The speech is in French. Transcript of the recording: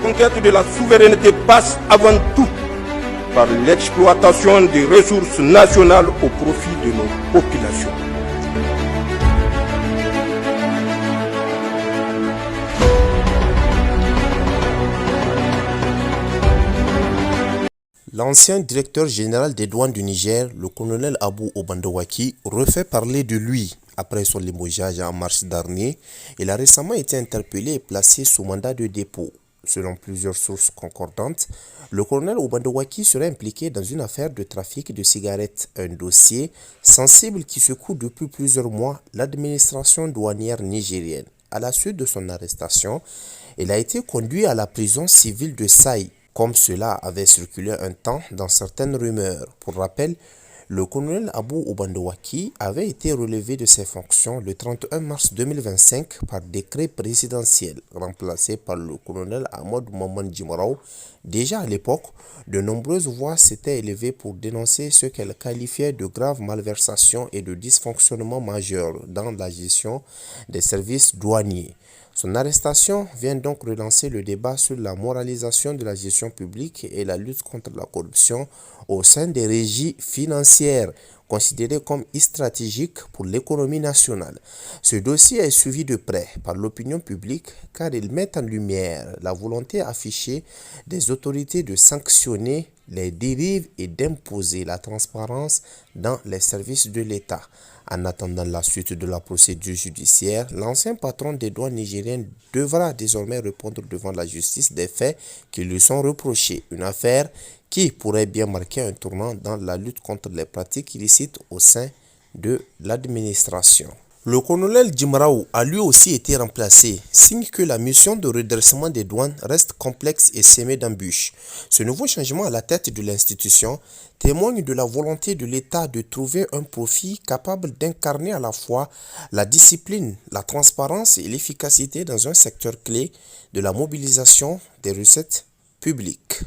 conquête de la souveraineté passe avant tout par l'exploitation des ressources nationales au profit de nos populations. L'ancien directeur général des douanes du Niger, le colonel Abou Obandawaki, refait parler de lui après son limogeage en mars dernier. Il a récemment été interpellé et placé sous mandat de dépôt. Selon plusieurs sources concordantes, le colonel Obandawaki serait impliqué dans une affaire de trafic de cigarettes, un dossier sensible qui secoue depuis plusieurs mois l'administration douanière nigérienne. À la suite de son arrestation, il a été conduit à la prison civile de Saï, comme cela avait circulé un temps dans certaines rumeurs. Pour rappel, le colonel Abou Obandawaki avait été relevé de ses fonctions le 31 mars 2025 par décret présidentiel, remplacé par le colonel Ahmad Maman Djimaraou. Déjà à l'époque, de nombreuses voix s'étaient élevées pour dénoncer ce qu'elle qualifiait de graves malversations et de dysfonctionnements majeurs dans la gestion des services douaniers. Son arrestation vient donc relancer le débat sur la moralisation de la gestion publique et la lutte contre la corruption au sein des régies financières, considérées comme stratégiques pour l'économie nationale. Ce dossier est suivi de près par l'opinion publique car il met en lumière la volonté affichée des autorités de sanctionner les dérives et d'imposer la transparence dans les services de l'État. En attendant la suite de la procédure judiciaire, l'ancien patron des douanes nigériennes devra désormais répondre devant la justice des faits qui lui sont reprochés. Une affaire qui pourrait bien marquer un tournant dans la lutte contre les pratiques illicites au sein de l'administration. Le colonel Djimaraou a lui aussi été remplacé, signe que la mission de redressement des douanes reste complexe et semée d'embûches. Ce nouveau changement à la tête de l'institution témoigne de la volonté de l'État de trouver un profil capable d'incarner à la fois la discipline, la transparence et l'efficacité dans un secteur clé de la mobilisation des recettes publiques.